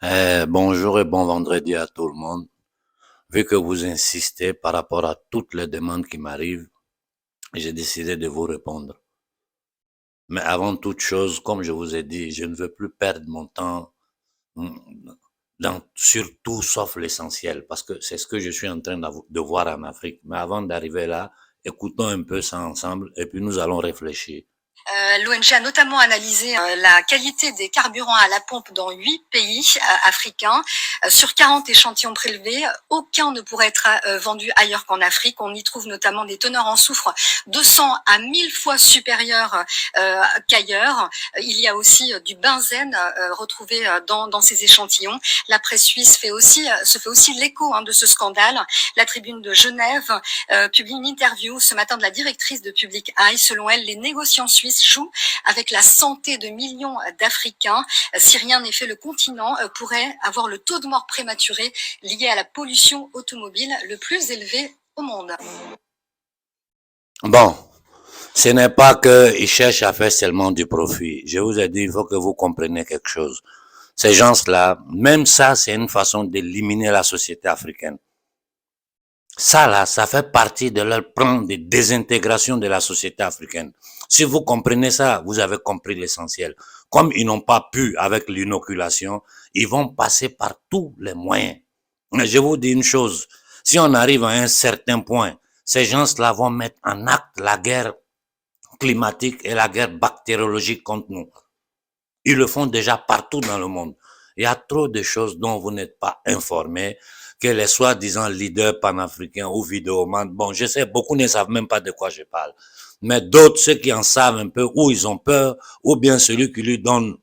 Bonjour et bon vendredi à tout le monde. Vu que vous insistez par rapport à toutes les demandes qui m'arrivent, j'ai décidé de vous répondre. Mais avant toute chose, comme je vous ai dit, je ne veux plus perdre mon temps mm, sur tout sauf l'essentiel, parce que c'est ce que je suis en train de voir en Afrique. Mais avant d'arriver là, écoutons un peu ça ensemble et puis nous allons réfléchir. L'ONG a notamment analysé la qualité des carburants à la pompe dans 8 pays africains. Sur 40 échantillons prélevés, aucun ne pourrait être vendu ailleurs qu'en Afrique. On y trouve notamment des teneurs en soufre 200 à 1000 fois supérieures qu'ailleurs. Il y a aussi du benzène retrouvé dans ces échantillons. La presse suisse se fait aussi l'écho de ce scandale. La Tribune de Genève publie une interview ce matin de la directrice de Public Eye. Selon elle, les négociants suisses joue avec la santé de millions d'Africains. Si rien n'est fait, le continent pourrait avoir le taux de mort prématuré lié à la pollution automobile le plus élevé au monde. Bon, ce n'est pas qu'ils cherchent à faire seulement du profit. Je vous ai dit, il faut que vous compreniez quelque chose. Ces gens-là, même ça, c'est une façon d'éliminer la société africaine. Ça, là, ça fait partie de leur plan de désintégration de la société africaine. Si vous comprenez ça, vous avez compris l'essentiel. Comme ils n'ont pas pu avec l'inoculation, ils vont passer par tous les moyens. Mais je vous dis une chose, si on arrive à un certain point, ces gens-là vont mettre en acte la guerre climatique et la guerre bactériologique contre nous. Ils le font déjà partout dans le monde. Il y a trop de choses dont vous n'êtes pas informés, que les soi-disant leaders panafricains ou vidéomans, bon, je sais, beaucoup ne savent même pas de quoi je parle. Mais d'autres, ceux qui en savent un peu, ou ils ont peur, ou bien celui qui lui donne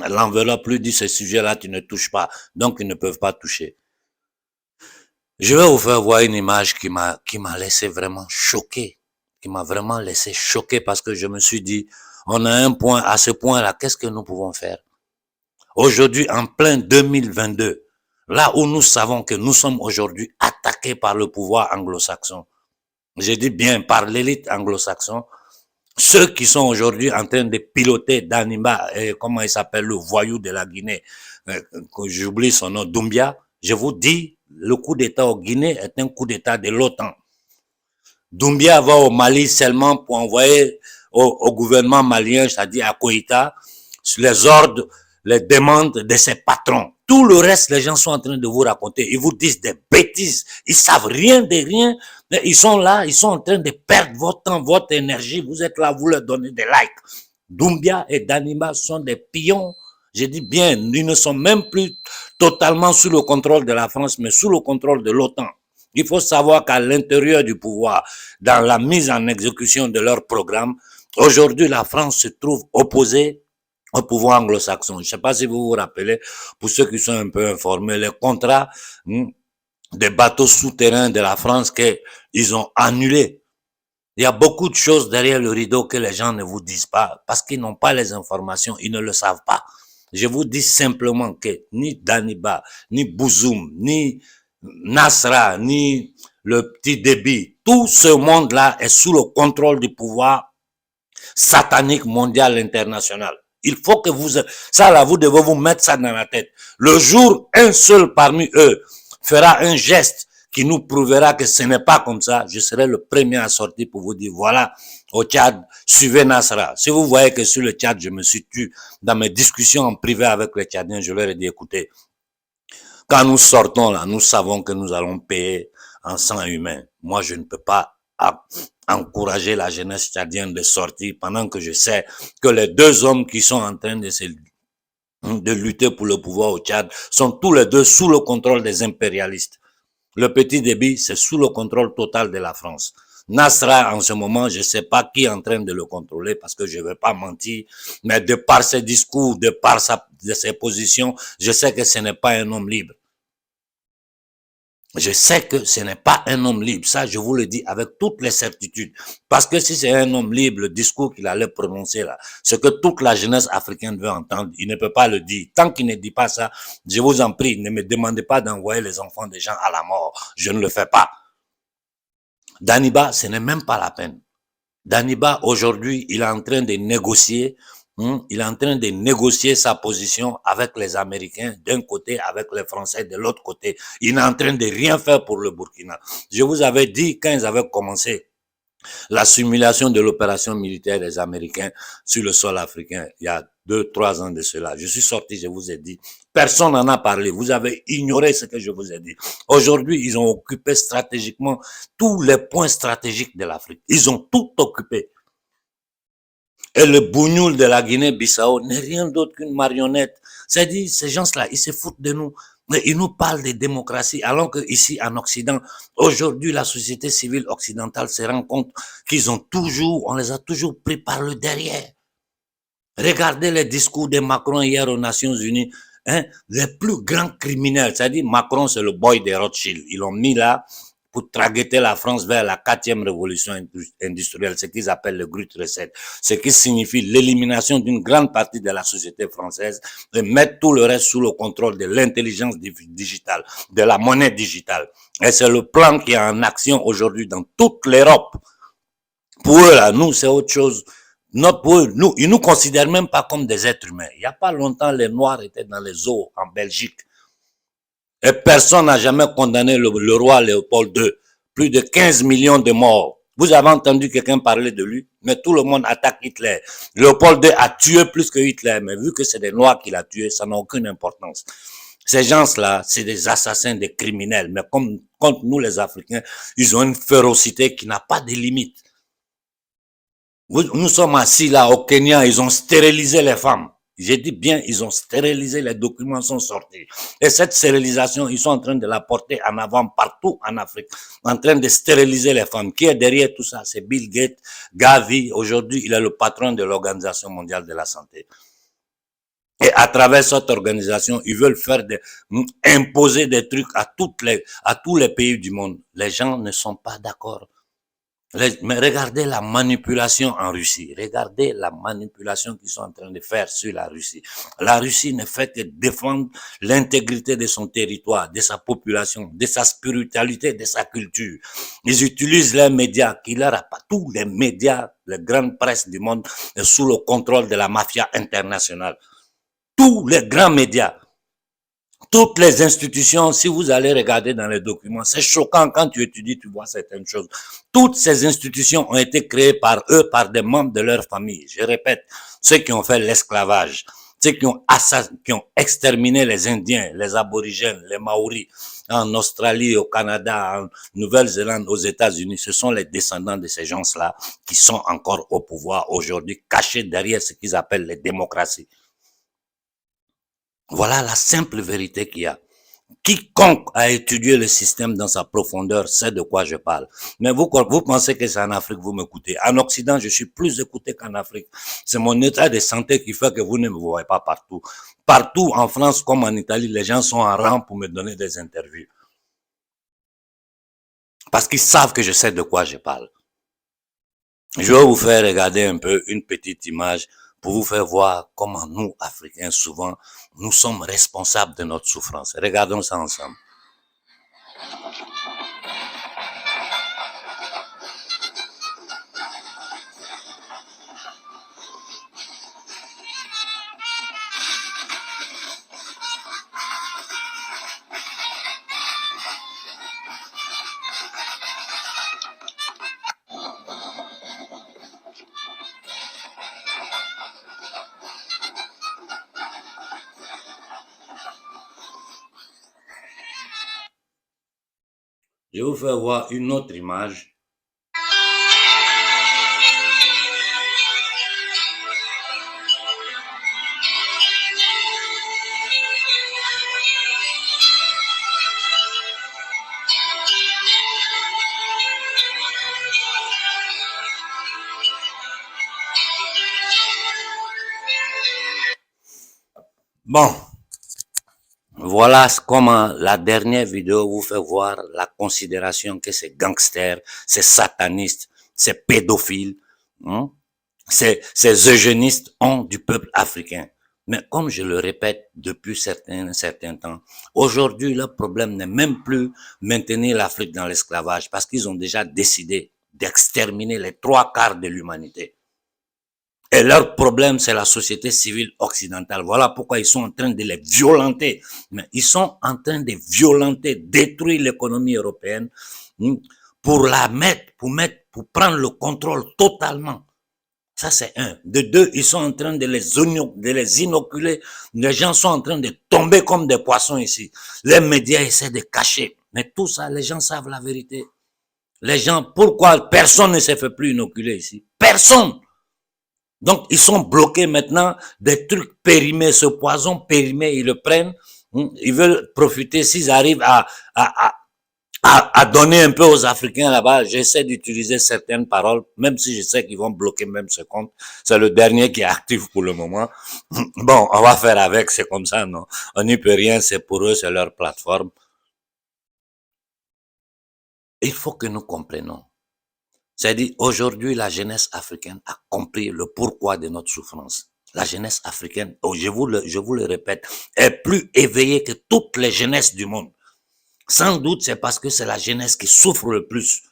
l'enveloppe lui dit ce sujet-là, tu ne touches pas. Donc, ils ne peuvent pas toucher. Je vais vous faire voir une image qui m'a laissé vraiment choqué, qui m'a vraiment laissé choqué parce que je me suis dit, on a un point, à ce point-là, qu'est-ce que nous pouvons faire? Aujourd'hui, en plein 2022, là où nous savons que nous sommes aujourd'hui attaqués par le pouvoir anglo-saxon, je dis bien par l'élite anglo-saxon, ceux qui sont aujourd'hui en train de piloter Danima, comment il s'appelle, le voyou de la Guinée, j'oublie son nom, Doumbia, je vous dis, le coup d'État au Guinée est un coup d'État de l'OTAN. Doumbia va au Mali seulement pour envoyer au gouvernement malien, c'est-à-dire à Koïta, les ordres, les demandes de ses patrons. Tout le reste, les gens sont en train de vous raconter. Ils vous disent des bêtises. Ils savent rien de rien. Mais ils sont là, ils sont en train de perdre votre temps, votre énergie. Vous êtes là, vous leur donnez des likes. Doumbia et Danima sont des pions. Je dis bien, ils ne sont même plus totalement sous le contrôle de la France, mais sous le contrôle de l'OTAN. Il faut savoir qu'à l'intérieur du pouvoir, dans la mise en exécution de leur programme, aujourd'hui, la France se trouve opposée au pouvoir anglo-saxon. Je ne sais pas si vous vous rappelez, pour ceux qui sont un peu informés, les contrats des bateaux souterrains de la France qu'ils ont annulés. Il y a beaucoup de choses derrière le rideau que les gens ne vous disent pas parce qu'ils n'ont pas les informations, ils ne le savent pas. Je vous dis simplement que ni Daniba, ni Bouzoum, ni Nasra, ni le petit Déby, tout ce monde-là est sous le contrôle du pouvoir satanique mondial international. Il faut que vous, ça là, vous devez vous mettre ça dans la tête. Le jour, un seul parmi eux fera un geste qui nous prouvera que ce n'est pas comme ça, je serai le premier à sortir pour vous dire, voilà, au Tchad, suivez Nasra. Si vous voyez que sur le Tchad, je me suis tué dans mes discussions en privé avec les Tchadiens, je leur ai dit, écoutez, quand nous sortons là, nous savons que nous allons payer en sang humain. Moi, je ne peux pas encourager la jeunesse tchadienne de sortir pendant que je sais que les deux hommes qui sont en train de lutter pour le pouvoir au Tchad sont tous les deux sous le contrôle des impérialistes. Le petit Déby, c'est sous le contrôle total de la France. Nasra, en ce moment, je ne sais pas qui est en train de le contrôler parce que je ne vais pas mentir, mais de par ses discours, de par ses positions, je sais que ce n'est pas un homme libre. Je sais que ce n'est pas un homme libre. Ça, je vous le dis avec toutes les certitudes. Parce que si c'est un homme libre, le discours qu'il allait prononcer là, ce que toute la jeunesse africaine veut entendre, il ne peut pas le dire. Tant qu'il ne dit pas ça, je vous en prie, ne me demandez pas d'envoyer les enfants des gens à la mort. Je ne le fais pas. Daniba, ce n'est même pas la peine. Daniba, aujourd'hui, il est en train de négocier Il est en train de négocier sa position avec les Américains d'un côté, avec les Français de l'autre côté. Il est en train de rien faire pour le Burkina. Je vous avais dit, quand ils avaient commencé la simulation de l'opération militaire des Américains sur le sol africain, il y a 2-3 ans de cela. Je suis sorti, je vous ai dit. Personne n'en a parlé. Vous avez ignoré ce que je vous ai dit. Aujourd'hui, ils ont occupé stratégiquement tous les points stratégiques de l'Afrique. Ils ont tout occupé. Et le bougnoul de la Guinée-Bissau n'est rien d'autre qu'une marionnette. C'est-à-dire, ces gens-là, ils se foutent de nous. Mais ils nous parlent de démocratie, alors que ici, en Occident, aujourd'hui, la société civile occidentale se rend compte qu'ils ont toujours, on les a toujours pris par le derrière. Regardez les discours de Macron hier aux Nations Unies, hein, les plus grands criminels. C'est-à-dire, Macron, c'est le boy des Rothschild. Ils l'ont mis là pour tragueter la France vers la 4e révolution industrielle, ce qu'ils appellent le Great Reset, ce qui signifie l'élimination d'une grande partie de la société française et mettre tout le reste sous le contrôle de l'intelligence digitale, de la monnaie digitale. Et c'est le plan qui est en action aujourd'hui dans toute l'Europe. Pour eux, là, nous, c'est autre chose. Pour eux, nous, ils nous considèrent même pas comme des êtres humains. Il n'y a pas longtemps, les Noirs étaient dans les eaux en Belgique. Et personne n'a jamais condamné le roi Léopold II. Plus de 15 millions de morts. Vous avez entendu quelqu'un parler de lui, mais tout le monde attaque Hitler. Léopold II a tué plus que Hitler, mais vu que c'est des Noirs qui l'a tué, ça n'a aucune importance. Ces gens-là, c'est des assassins, des criminels. Mais comme contre nous, les Africains, ils ont une férocité qui n'a pas de limite. Nous sommes assis là au Kenya, ils ont stérilisé les femmes. J'ai dit bien, ils ont stérilisé, les documents sont sortis. Et cette stérilisation, ils sont en train de la porter en avant partout en Afrique, en train de stériliser les femmes. Qui est derrière tout ça? C'est Bill Gates, Gavi. Aujourd'hui, il est le patron de l'Organisation mondiale de la santé. Et à travers cette organisation, ils veulent imposer des trucs à tous les pays du monde. Les gens ne sont pas d'accord. Mais regardez la manipulation en Russie. Regardez la manipulation qu'ils sont en train de faire sur la Russie. La Russie ne fait que défendre l'intégrité de son territoire, de sa population, de sa spiritualité, de sa culture. Ils utilisent les médias qui leur appartiennent. Tous les médias, les grandes presses du monde, sous le contrôle de la mafia internationale. Tous les grands médias. Toutes les institutions, si vous allez regarder dans les documents, c'est choquant quand tu étudies, tu vois certaines choses. Toutes ces institutions ont été créées par eux, par des membres de leur famille. Je répète, ceux qui ont fait l'esclavage, ceux qui ont exterminé les Indiens, les aborigènes, les Maoris, en Australie, au Canada, en Nouvelle-Zélande, aux États-Unis, ce sont les descendants de ces gens-là qui sont encore au pouvoir aujourd'hui, cachés derrière ce qu'ils appellent les démocraties. Voilà la simple vérité qu'il y a. Quiconque a étudié le système dans sa profondeur sait de quoi je parle. Mais vous pensez que c'est en Afrique, vous m'écoutez. En Occident, je suis plus écouté qu'en Afrique. C'est mon état de santé qui fait que vous ne me voyez pas partout. Partout en France comme en Italie, les gens sont en rang pour me donner des interviews. Parce qu'ils savent que je sais de quoi je parle. Je vais vous faire regarder un peu une petite image pour vous faire voir comment nous, Africains, souvent, nous sommes responsables de notre souffrance. Regardons ça ensemble. Je vais vous faire voir une autre image. Bon, voilà comment la dernière vidéo vous fait voir la considération que ces gangsters, ces satanistes, ces pédophiles, ces eugénistes ont du peuple africain. Mais comme je le répète depuis un certain temps, aujourd'hui, leur problème n'est même plus maintenir l'Afrique dans l'esclavage parce qu'ils ont déjà décidé d'exterminer les 3/4 de l'humanité. Et leur problème, c'est la société civile occidentale. Voilà pourquoi ils sont en train de les violenter. Mais ils sont en train de violenter, détruire l'économie européenne pour pour prendre le contrôle totalement. Ça, c'est un. De deux, ils sont en train de les inoculer. Les gens sont en train de tomber comme des poissons ici. Les médias essaient de cacher. Mais tout ça, les gens savent la vérité. Les gens, pourquoi personne ne se fait plus inoculer ici? Personne. Donc, ils sont bloqués maintenant, des trucs périmés, ce poison périmé, ils le prennent, ils veulent profiter, s'ils arrivent à donner un peu aux Africains là-bas. J'essaie d'utiliser certaines paroles, même si je sais qu'ils vont bloquer même ce compte. C'est le dernier qui est actif pour le moment. Bon, on va faire avec, c'est comme ça, non? On n'y peut rien, c'est pour eux, c'est leur plateforme. Il faut que nous comprenions. C'est-à-dire, aujourd'hui, la jeunesse africaine a compris le pourquoi de notre souffrance. La jeunesse africaine, je vous le répète, est plus éveillée que toutes les jeunesses du monde. Sans doute, c'est parce que c'est la jeunesse qui souffre le plus.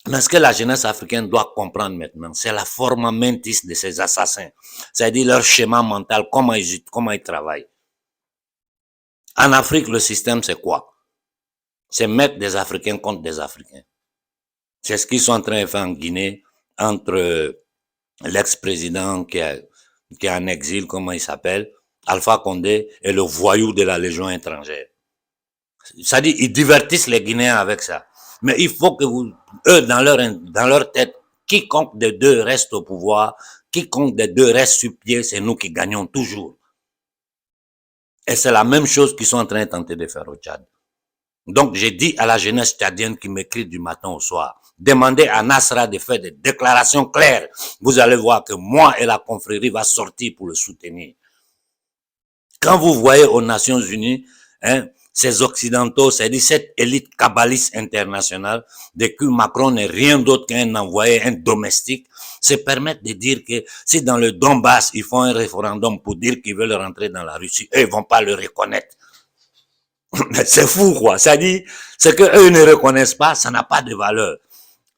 Mais ce que la jeunesse africaine doit comprendre maintenant, c'est la forma mentis de ces assassins. C'est-à-dire leur schéma mental, comment ils travaillent. En Afrique, le système, c'est quoi? C'est mettre des Africains contre des Africains. C'est ce qu'ils sont en train de faire en Guinée, entre l'ex-président qui est en exil, comment il s'appelle, Alpha Condé, et le voyou de la Légion étrangère. C'est-à-dire, ils divertissent les Guinéens avec ça. Mais il faut que eux, dans leur tête, quiconque des deux reste au pouvoir, quiconque des deux reste sur pied, c'est nous qui gagnons toujours. Et c'est la même chose qu'ils sont en train de tenter de faire au Tchad. Donc, j'ai dit à la jeunesse tchadienne qui m'écrit du matin au soir, demandez à Nasra de faire des déclarations claires. Vous allez voir que moi et la confrérie va sortir pour le soutenir. Quand vous voyez aux Nations Unies, ces occidentaux, c'est-à-dire cette élite kabbaliste internationale, de qui Macron n'est rien d'autre qu'un envoyé, un domestique, se permettent de dire que si dans le Donbass, ils font un référendum pour dire qu'ils veulent rentrer dans la Russie, eux, ils vont pas le reconnaître. C'est fou, quoi. C'est-à-dire, ce que eux ne reconnaissent pas, ça n'a pas de valeur.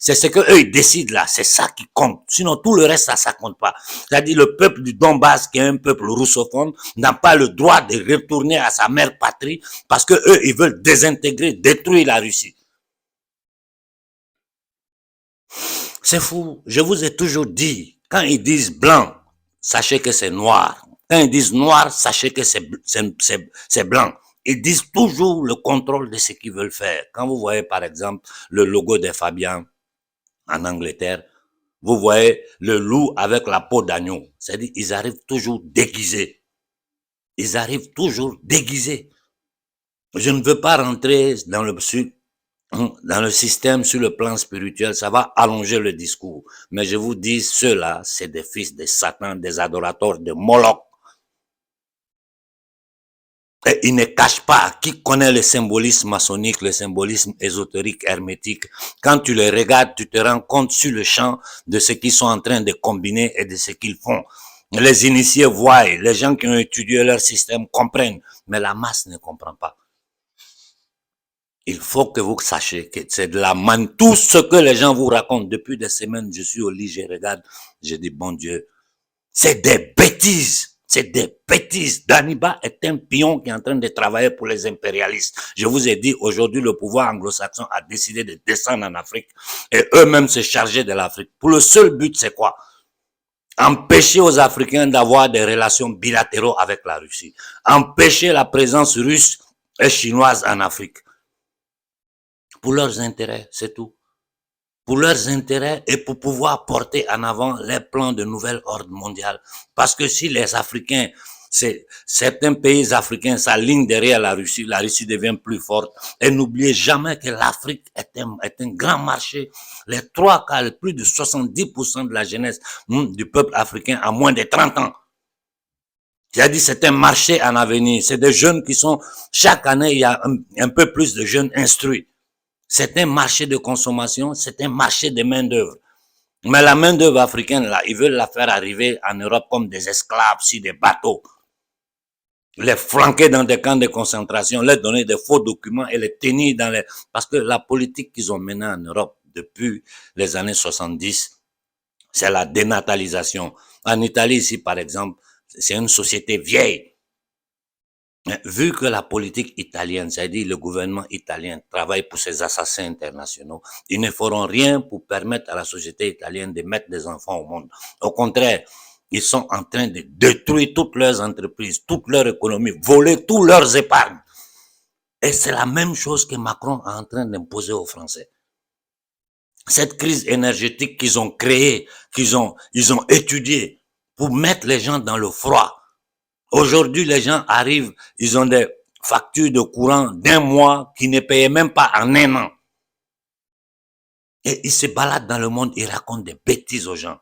C'est ce que eux ils décident là, c'est ça qui compte. Sinon, tout le reste, ça compte pas. C'est-à-dire, le peuple du Donbass, qui est un peuple russophone, n'a pas le droit de retourner à sa mère patrie parce que eux, ils veulent désintégrer, détruire la Russie. C'est fou. Je vous ai toujours dit, quand ils disent blanc, sachez que c'est noir. Quand ils disent noir, sachez que c'est blanc. Ils disent toujours le contrôle de ce qu'ils veulent faire. Quand vous voyez, par exemple, le logo des Fabian en Angleterre, vous voyez le loup avec la peau d'agneau. C'est-à-dire, ils arrivent toujours déguisés. Ils arrivent toujours déguisés. Je ne veux pas rentrer dans le système sur le plan spirituel, ça va allonger le discours. Mais je vous dis, ceux-là, c'est des fils de Satan, des adorateurs de Moloch. Et ils ne cachent pas, qui connaît le symbolisme maçonnique, le symbolisme ésotérique, hermétique. Quand tu les regardes, tu te rends compte sur le champ de ce qu'ils sont en train de combiner et de ce qu'ils font. Les initiés voient, les gens qui ont étudié leur système comprennent, mais la masse ne comprend pas. Il faut que vous sachiez que c'est de la manne. Tout ce que les gens vous racontent depuis des semaines, je suis au lit, je regarde, je dis, bon Dieu, c'est des bêtises. C'est des bêtises. Daniba est un pion qui est en train de travailler pour les impérialistes. Je vous ai dit, aujourd'hui, le pouvoir anglo-saxon a décidé de descendre en Afrique et eux-mêmes se charger de l'Afrique. Pour le seul but, c'est quoi? Empêcher aux Africains d'avoir des relations bilatérales avec la Russie. Empêcher la présence russe et chinoise en Afrique. Pour leurs intérêts, c'est tout. Pour leurs intérêts et pour pouvoir porter en avant les plans de nouvel ordre mondial. Parce que si les Africains, certains pays africains s'alignent derrière la Russie devient plus forte. Et n'oubliez jamais que l'Afrique est un grand marché. Les trois quarts, plus de 70% de la jeunesse du peuple africain a moins de 30 ans. J'ai dit, c'est un marché en avenir. C'est des jeunes qui sont, chaque année, il y a un peu plus de jeunes instruits. C'est un marché de consommation, c'est un marché de main-d'œuvre. Mais la main-d'œuvre africaine, là, ils veulent la faire arriver en Europe comme des esclaves sur des bateaux. Les flanquer dans des camps de concentration, leur donner des faux documents et les tenir dans les... Parce que la politique qu'ils ont menée en Europe depuis les années 70, C'est la dénatalisation. En Italie, ici, par exemple, c'est une société vieille. Mais vu que la politique italienne, c'est-à-dire le gouvernement italien, travaille pour ces assassins internationaux, ils ne feront rien pour permettre à la société italienne de mettre des enfants au monde. Au contraire, ils sont en train de détruire toutes leurs entreprises, toute leur économie, voler tous leurs épargnes. Et c'est la même chose que Macron est en train d'imposer aux Français. Cette crise énergétique qu'ils ont créée, ils ont étudiée pour mettre les gens dans le froid. Aujourd'hui, les gens arrivent, ils ont des factures de courant d'un mois qui ne payaient même pas en un an. Et ils se baladent dans le monde, ils racontent des bêtises aux gens.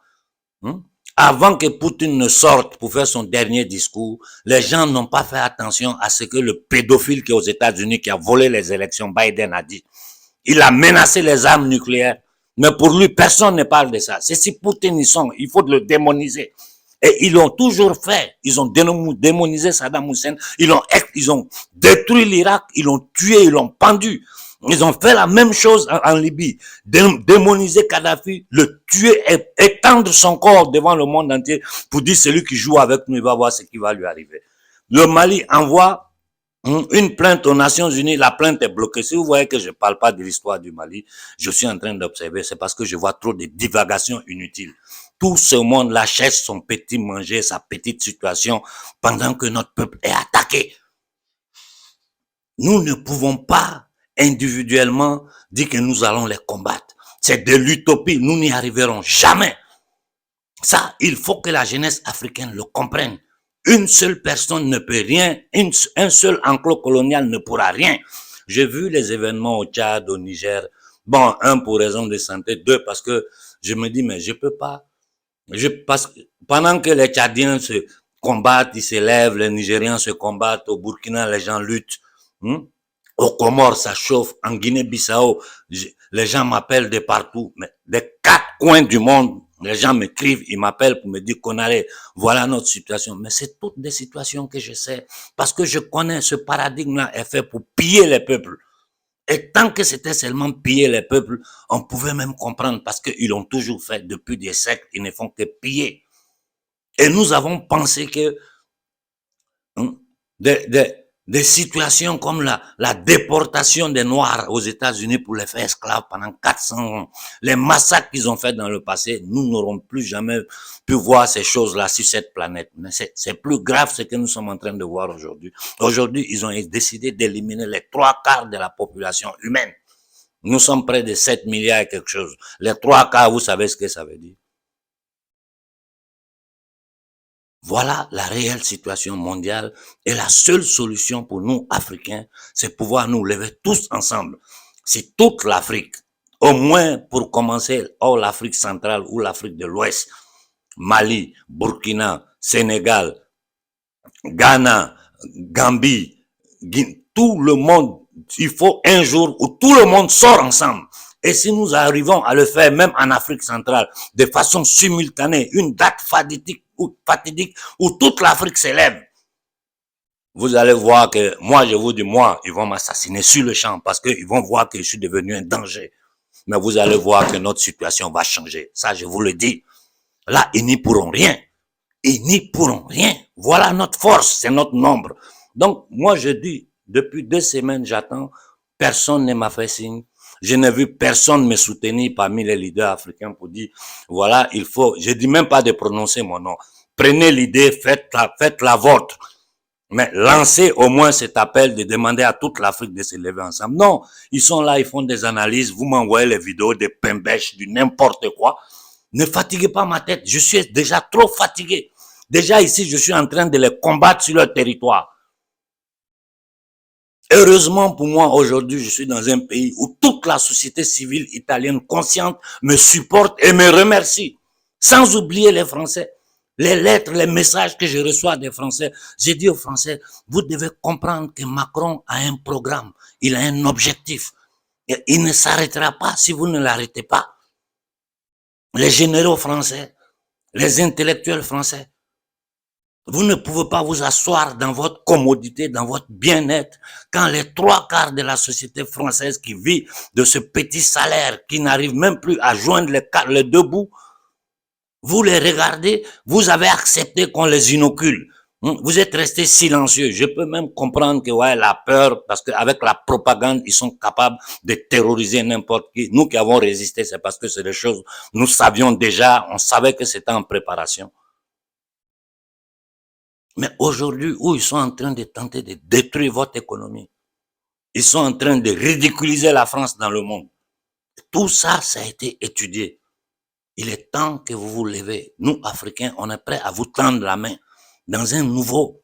Avant que Poutine ne sorte pour faire son dernier discours, les gens n'ont pas fait attention à ce que le pédophile qui est aux États-Unis, qui a volé les élections, Biden a dit. Il a menacé les armes nucléaires. Mais pour lui, personne ne parle de ça. C'est si Poutine il faut le démoniser. Et ils l'ont toujours fait. Ils ont démonisé Saddam Hussein. Ils ont détruit l'Irak. Ils l'ont tué. Ils l'ont pendu. Ils ont fait la même chose en Libye. Démoniser Kadhafi, le tuer, étendre son corps devant le monde entier pour dire celui qui joue avec nous, il va voir ce qui va lui arriver. Le Mali envoie une plainte aux Nations Unies, la plainte est bloquée. Si vous voyez que je ne parle pas de l'histoire du Mali, je suis en train d'observer, c'est parce que je vois trop de divagations inutiles. Tout ce monde lâche son petit manger, sa petite situation, pendant que notre peuple est attaqué. Nous ne pouvons pas individuellement dire que nous allons les combattre. C'est de l'utopie, nous n'y arriverons jamais. Ça, il faut que la jeunesse africaine le comprenne. Une seule personne ne peut rien, un seul enclos colonial ne pourra rien. J'ai vu les événements au Tchad, au Niger. Bon, un, pour raison de santé, deux, parce que je me dis, mais je peux pas. Pendant que les Tchadiens se combattent, ils s'élèvent, les Nigériens se combattent, au Burkina, les gens luttent. Au Comores, ça chauffe. En Guinée-Bissau, les gens m'appellent de partout, mais des 4 coins du monde. Les gens m'écrivent, ils m'appellent pour me dire qu'on allait, voilà notre situation. Mais c'est toutes des situations que je sais. Parce que je connais ce paradigme-là est fait pour piller les peuples. Et tant que c'était seulement piller les peuples, on pouvait même comprendre parce qu'ils l'ont toujours fait depuis des siècles, ils ne font que piller. Et nous avons pensé que des situations comme la déportation des Noirs aux États-Unis pour les faire esclaves pendant 400 ans, les massacres qu'ils ont fait dans le passé, nous n'aurons plus jamais pu voir ces choses-là sur cette planète. Mais c'est plus grave ce que nous sommes en train de voir aujourd'hui. Aujourd'hui, ils ont décidé d'éliminer les 3/4 de la population humaine. Nous sommes près de 7 milliards et quelque chose. Les 3/4, vous savez ce que ça veut dire? Voilà la réelle situation mondiale et la seule solution pour nous, Africains, c'est pouvoir nous lever tous ensemble. Si toute l'Afrique, au moins pour commencer, hors l'Afrique centrale ou l'Afrique de l'Ouest, Mali, Burkina, Sénégal, Ghana, Gambie, tout le monde, il faut un jour où tout le monde sort ensemble. Et si nous arrivons à le faire même en Afrique centrale, de façon simultanée, une date fatidique où toute l'Afrique s'élève, vous allez voir que, moi je vous dis, ils vont m'assassiner sur le champ parce qu'ils vont voir que je suis devenu un danger. Mais vous allez voir que notre situation va changer. Ça, je vous le dis. Là, ils n'y pourront rien. Ils n'y pourront rien. Voilà notre force, c'est notre nombre. Donc, moi je dis, depuis 2 semaines, j'attends, personne ne m'a fait signe. Je n'ai vu personne me soutenir parmi les leaders africains pour dire, voilà, il faut, je dis même pas de prononcer mon nom. Prenez l'idée, faites la vôtre. Mais lancez au moins cet appel de demander à toute l'Afrique de se lever ensemble. Non, ils sont là, ils font des analyses, vous m'envoyez les vidéos de Pembèche, du n'importe quoi. Ne fatiguez pas ma tête, je suis déjà trop fatigué. Déjà ici, je suis en train de les combattre sur leur territoire. Heureusement pour moi, aujourd'hui, je suis dans un pays où toute la société civile italienne consciente me supporte et me remercie. Sans oublier les Français. Les lettres, les messages que je reçois des Français. J'ai dit aux Français, vous devez comprendre que Macron a un programme. Il a un objectif. Et il ne s'arrêtera pas si vous ne l'arrêtez pas. Les généraux français, les intellectuels français, vous ne pouvez pas vous asseoir dans votre commodité, dans votre bien-être, quand les 3/4 de la société française qui vit de ce petit salaire, qui n'arrive même plus à joindre les 2 bouts, Vous les regardez, vous avez accepté qu'on les inocule. Vous êtes resté silencieux. Je peux même comprendre que ouais, la peur, parce qu'avec la propagande, ils sont capables de terroriser n'importe qui. Nous qui avons résisté, c'est parce que c'est des choses, nous savions déjà, on savait que c'était en préparation. Mais aujourd'hui, où ils sont en train de tenter de détruire votre économie, ils sont en train de ridiculiser la France dans le monde. Tout ça, ça a été étudié. Il est temps que vous vous levez. Nous, Africains, on est prêts à vous tendre la main dans un nouveau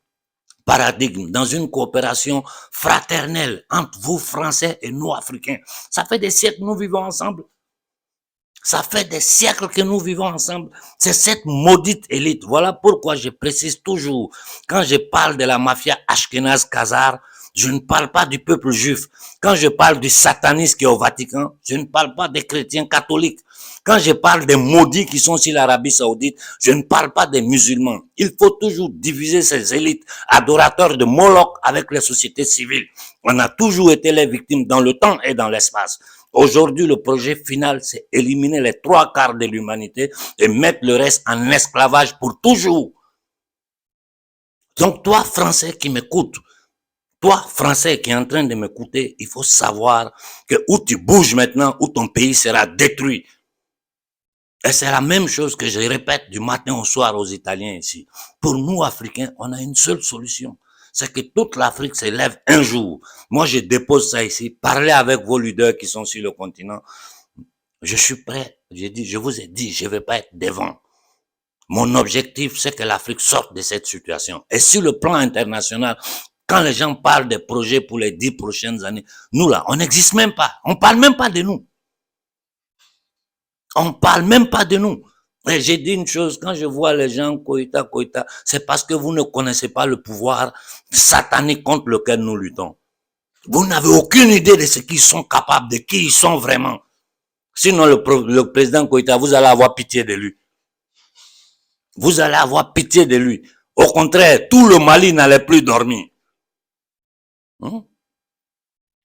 paradigme, dans une coopération fraternelle entre vous, Français, et nous, Africains. Ça fait des siècles que nous vivons ensemble. Ça fait des siècles que nous vivons ensemble. C'est cette maudite élite. Voilà pourquoi je précise toujours, quand je parle de la mafia Ashkenaz-Khazar, je ne parle pas du peuple juif. Quand je parle du satanisme qui est au Vatican, je ne parle pas des chrétiens catholiques. Quand je parle des maudits qui sont sur l'Arabie Saoudite, je ne parle pas des musulmans. Il faut toujours diviser ces élites adorateurs de Moloch avec les sociétés civiles. On a toujours été les victimes dans le temps et dans l'espace. Aujourd'hui, le projet final, c'est éliminer les 3/4 de l'humanité et mettre le reste en esclavage pour toujours. Donc, toi, Français qui m'écoutes, toi, Français qui est en train de m'écouter, il faut savoir que où tu bouges maintenant, où ton pays sera détruit. Et c'est la même chose que je répète du matin au soir aux Italiens ici. Pour nous, Africains, on a une seule solution. C'est que toute l'Afrique se lève un jour. Moi, je dépose ça ici. Parlez avec vos leaders qui sont sur le continent. Je suis prêt. Je vous ai dit, je ne vais pas être devant. Mon objectif, c'est que l'Afrique sorte de cette situation. Et sur le plan international, quand les gens parlent des projets pour les 10 prochaines années, nous là, on n'existe même pas. On parle même pas de nous. On parle même pas de nous. Et j'ai dit une chose, quand je vois les gens Koïta, c'est parce que vous ne connaissez pas le pouvoir satanique contre lequel nous luttons. Vous n'avez aucune idée de ce qu'ils sont capables, de qui ils sont vraiment. Sinon, le président Koïta, vous allez avoir pitié de lui. Vous allez avoir pitié de lui. Au contraire, tout le Mali n'allait plus dormir.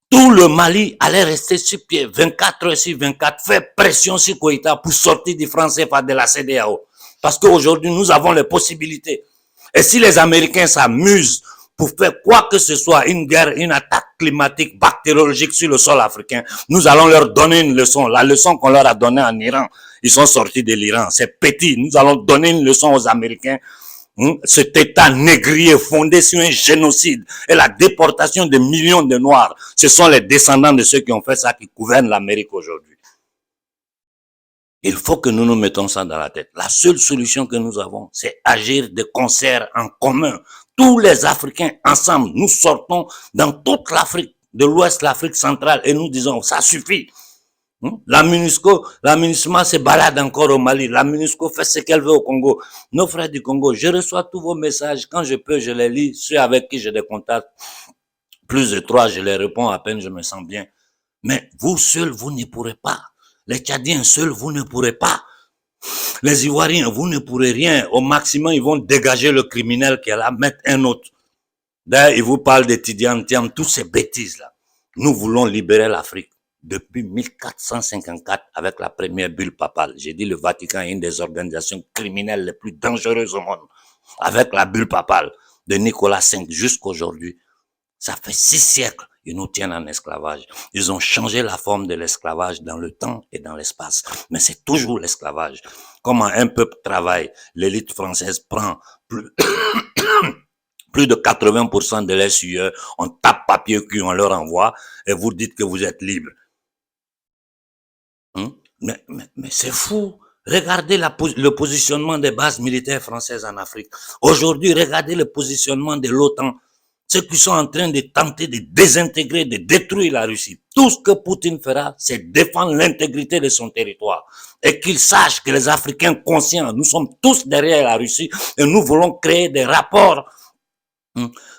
Tout le Mali allait rester sur pied 24 heures sur 24, faire pression sur Koïta pour sortir du franc CFA de la CEDEAO. Parce qu'aujourd'hui, nous avons les possibilités. Et si les Américains s'amusent pour faire quoi que ce soit, une guerre, une attaque climatique, bactériologique sur le sol africain, nous allons leur donner une leçon. La leçon qu'on leur a donnée en Iran, ils sont sortis de l'Iran. C'est petit. Nous allons donner une leçon aux Américains. Cet État négrier fondé sur un génocide et la déportation de millions de Noirs, ce sont les descendants de ceux qui ont fait ça qui gouvernent l'Amérique aujourd'hui. Il faut que nous nous mettons ça dans la tête. La seule solution que nous avons, c'est agir de concert en commun. Tous les Africains ensemble, nous sortons dans toute l'Afrique, de l'Ouest, l'Afrique centrale, et nous disons, ça suffit. La MINUSMA se balade encore au Mali. La MINUSCO fait ce qu'elle veut au Congo. Nos frères du Congo, je reçois tous vos messages. Quand je peux, je les lis. Ceux avec qui j'ai des contacts, plus de 3, je les réponds à peine, je me sens bien. Mais vous seuls, vous ne pourrez pas. Les Tchadiens seuls, vous ne pourrez pas. Les Ivoiriens, vous ne pourrez rien. Au maximum, ils vont dégager le criminel qui est là, mettre un autre. D'ailleurs, ils vous parlent de Tidiane Thiam, toutes ces bêtises-là. Nous voulons libérer l'Afrique. Depuis 1454, avec la première bulle papale. J'ai dit le Vatican est une des organisations criminelles les plus dangereuses au monde. Avec la bulle papale de Nicolas V jusqu'aujourd'hui. Ça fait 6 siècles, ils nous tiennent en esclavage. Ils ont changé la forme de l'esclavage dans le temps et dans l'espace. Mais c'est toujours l'esclavage. Comment un peuple travaille, l'élite française prend plus de 80% de leurs sueurs, on tape papier cul, on leur envoie, et vous dites que vous êtes libre. Mais c'est fou. Regardez le positionnement des bases militaires françaises en Afrique. Aujourd'hui, regardez le positionnement de l'OTAN. Ceux qui sont en train de tenter de désintégrer, de détruire la Russie. Tout ce que Poutine fera, c'est défendre l'intégrité de son territoire. Et qu'il sache que les Africains conscients, nous sommes tous derrière la Russie et nous voulons créer des rapports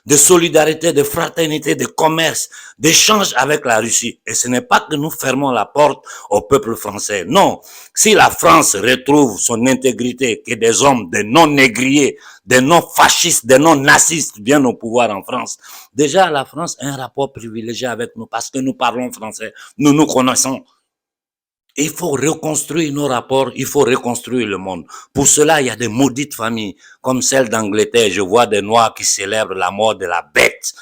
de solidarité, de fraternité, de commerce, d'échange avec la Russie. Et ce n'est pas que nous fermons la porte au peuple français. Non. Si la France retrouve son intégrité, que des hommes, des non-négriers, des non-fascistes, des non-nazistes viennent au pouvoir en France, déjà la France a un rapport privilégié avec nous parce que nous parlons français. Nous nous connaissons. Il faut reconstruire nos rapports, il faut reconstruire le monde. Pour cela, il y a des maudites familles, comme celle d'Angleterre. Je vois des Noirs qui célèbrent la mort de la bête.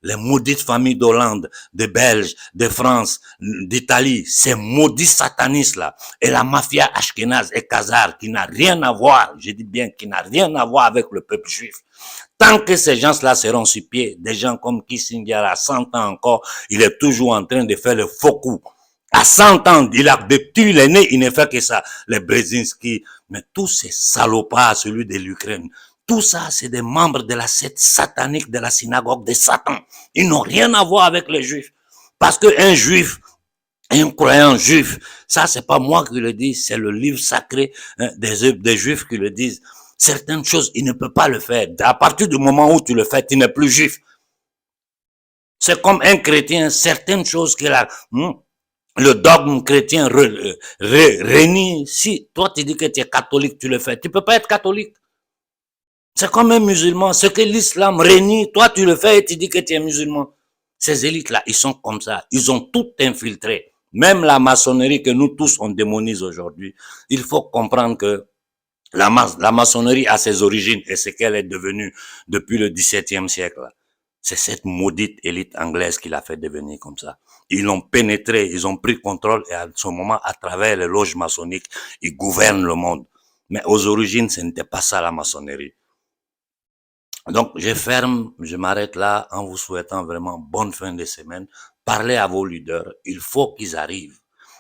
Les maudites familles d'Hollande, de Belge, de France, d'Italie, ces maudits satanistes-là. Et la mafia ashkénaze et khazare, qui n'a rien à voir, je dis bien, qui n'a rien à voir avec le peuple juif. Tant que ces gens-là seront sur pied, des gens comme Kissinger à 100 ans encore, il est toujours en train de faire le faux coup. À 100 ans, depuis il est né, il ne fait que ça. Les Brzezinski, mais tous ces salopards, celui de l'Ukraine, tout ça, c'est des membres de la secte satanique de la synagogue de Satan. Ils n'ont rien à voir avec les Juifs. Parce qu'un Juif, un croyant juif, ça c'est pas moi qui le dis, c'est le livre sacré des Juifs qui le disent. Certaines choses, il ne peut pas le faire. À partir du moment où tu le fais, tu n'es plus juif. C'est comme un chrétien, certaines choses qu'il a... le dogme chrétien renie. Si toi tu dis que tu es catholique, tu le fais. Tu peux pas être catholique. C'est comme un musulman. Ce que l'islam renie, toi tu le fais et tu dis que tu es musulman. Ces élites-là, ils sont comme ça. Ils ont tout infiltré. Même la maçonnerie que nous tous on démonise aujourd'hui. Il faut comprendre que la maçonnerie a ses origines et ce qu'elle est devenue depuis le XVIIe siècle. C'est cette maudite élite anglaise qui l'a fait devenir comme ça. Ils l'ont pénétré, ils ont pris contrôle et à ce moment, à travers les loges maçonniques, ils gouvernent le monde. Mais aux origines, ce n'était pas ça la maçonnerie. Donc, je m'arrête là en vous souhaitant vraiment bonne fin de semaine. Parlez à vos leaders, il faut qu'ils arrivent.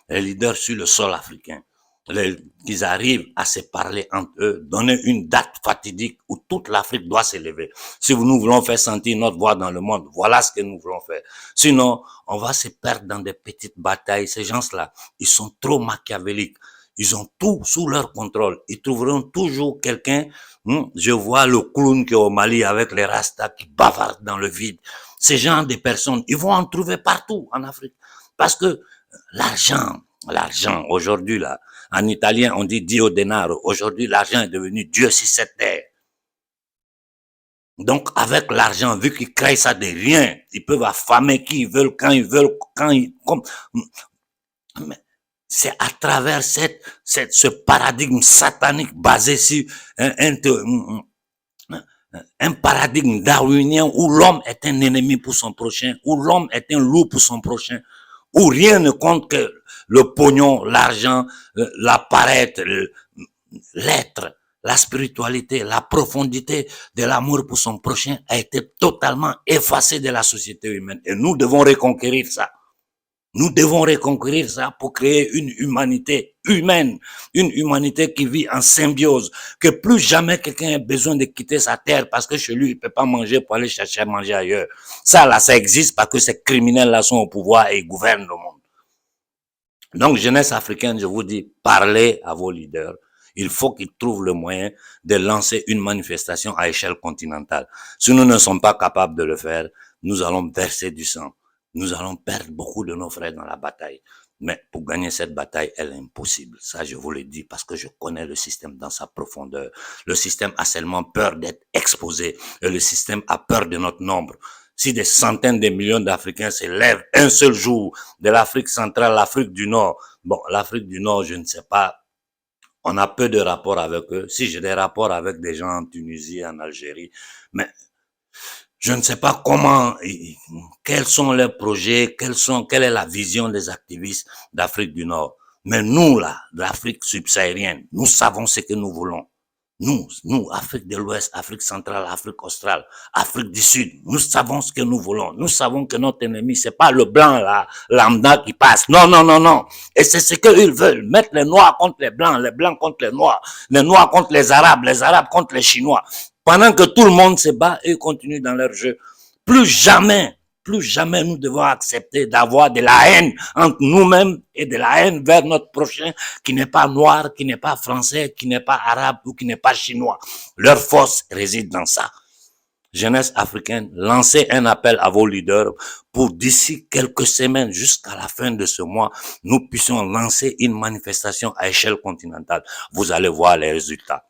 Les leaders sur le sol africain. Qu'ils arrivent à se parler entre eux, donner une date fatidique où toute l'Afrique doit s'élever. Si nous voulons faire sentir notre voix dans le monde, voilà ce que nous voulons faire. Sinon, on va se perdre dans des petites batailles. Ces gens-là, ils sont trop machiavéliques. Ils ont tout sous leur contrôle. Ils trouveront toujours quelqu'un. Je vois le clown qui est au Mali avec les rastas qui bavardent dans le vide. Ces gens de personnes, ils vont en trouver partout en Afrique. Parce que l'argent, aujourd'hui là, en italien, on dit Dio denaro. Aujourd'hui, l'argent est devenu Dieu sur cette terre. Donc, avec l'argent, vu qu'ils créent ça de rien, ils peuvent affamer qui ils veulent, quand ils veulent, mais c'est à travers ce paradigme satanique basé sur un paradigme darwinien où l'homme est un ennemi pour son prochain, où l'homme est un loup pour son prochain, où rien ne compte que le pognon, l'argent, la paraître, l'être, la spiritualité, la profondité de l'amour pour son prochain a été totalement effacée de la société humaine. Et nous devons reconquérir ça. Nous devons reconquérir ça pour créer une humanité humaine, une humanité qui vit en symbiose, que plus jamais quelqu'un ait besoin de quitter sa terre parce que chez lui, il peut pas manger pour aller chercher à manger ailleurs. Ça, là, ça existe parce que ces criminels-là sont au pouvoir et ils gouvernent le monde. Donc, jeunesse africaine, je vous dis, parlez à vos leaders. Il faut qu'ils trouvent le moyen de lancer une manifestation à échelle continentale. Si nous ne sommes pas capables de le faire, nous allons verser du sang. Nous allons perdre beaucoup de nos frères dans la bataille. Mais pour gagner cette bataille, elle est impossible. Ça, je vous le dis parce que je connais le système dans sa profondeur. Le système a seulement peur d'être exposé et le système a peur de notre nombre. Si des centaines de millions d'Africains se lèvent un seul jour de l'Afrique centrale, l'Afrique du Nord, bon, l'Afrique du Nord, je ne sais pas, on a peu de rapports avec eux. Si j'ai des rapports avec des gens en Tunisie, en Algérie, mais je ne sais pas comment, quels sont leurs projets, quelle est la vision des activistes d'Afrique du Nord. Mais nous, là, d'Afrique subsaharienne, nous savons ce que nous voulons. Nous, Afrique de l'Ouest, Afrique centrale, Afrique australe, Afrique du Sud, nous savons ce que nous voulons. Nous savons que notre ennemi, c'est pas le blanc, là, lambda qui passe. Non, non, non, non. Et c'est ce qu'ils veulent. Mettre les Noirs contre les Blancs contre les Noirs contre les Arabes contre les Chinois. Pendant que tout le monde se bat et continue dans leur jeu. Plus jamais nous devons accepter d'avoir de la haine entre nous-mêmes et de la haine vers notre prochain qui n'est pas noir, qui n'est pas français, qui n'est pas arabe ou qui n'est pas chinois. Leur force réside dans ça. Jeunesse africaine, lancez un appel à vos leaders pour d'ici quelques semaines jusqu'à la fin de ce mois, nous puissions lancer une manifestation à échelle continentale. Vous allez voir les résultats.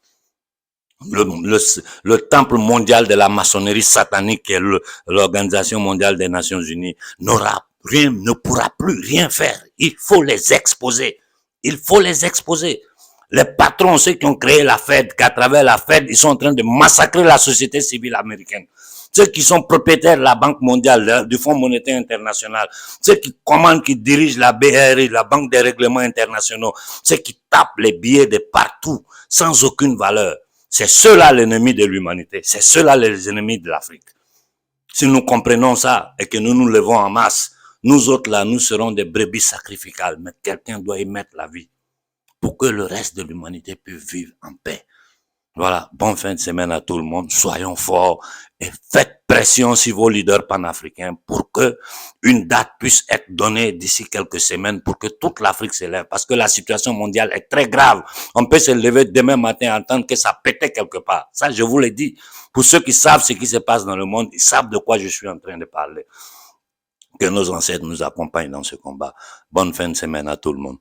Le temple mondial de la maçonnerie satanique qui est l'Organisation mondiale des Nations Unies n'aura rien ne pourra plus rien faire. Il faut les exposer. Il faut les exposer. Les patrons, ceux qui ont créé la Fed, qu'à travers la Fed, ils sont en train de massacrer la société civile américaine. Ceux qui sont propriétaires de la Banque mondiale, du Fonds monétaire international, ceux qui commandent, qui dirigent la BRI, la Banque des règlements internationaux, ceux qui tapent les billets de partout, sans aucune valeur. C'est ceux-là l'ennemi de l'humanité. C'est ceux-là les ennemis de l'Afrique. Si nous comprenons ça et que nous nous levons en masse, nous autres là, nous serons des brebis sacrificales. Mais quelqu'un doit y mettre la vie pour que le reste de l'humanité puisse vivre en paix. Voilà, bonne fin de semaine à tout le monde. Soyons forts et faites pression sur vos leaders panafricains pour que une date puisse être donnée d'ici quelques semaines pour que toute l'Afrique s'élève. Parce que la situation mondiale est très grave. On peut se lever demain matin et entendre que ça pétait quelque part. Ça, je vous l'ai dit. Pour ceux qui savent ce qui se passe dans le monde, ils savent de quoi je suis en train de parler. Que nos ancêtres nous accompagnent dans ce combat. Bonne fin de semaine à tout le monde.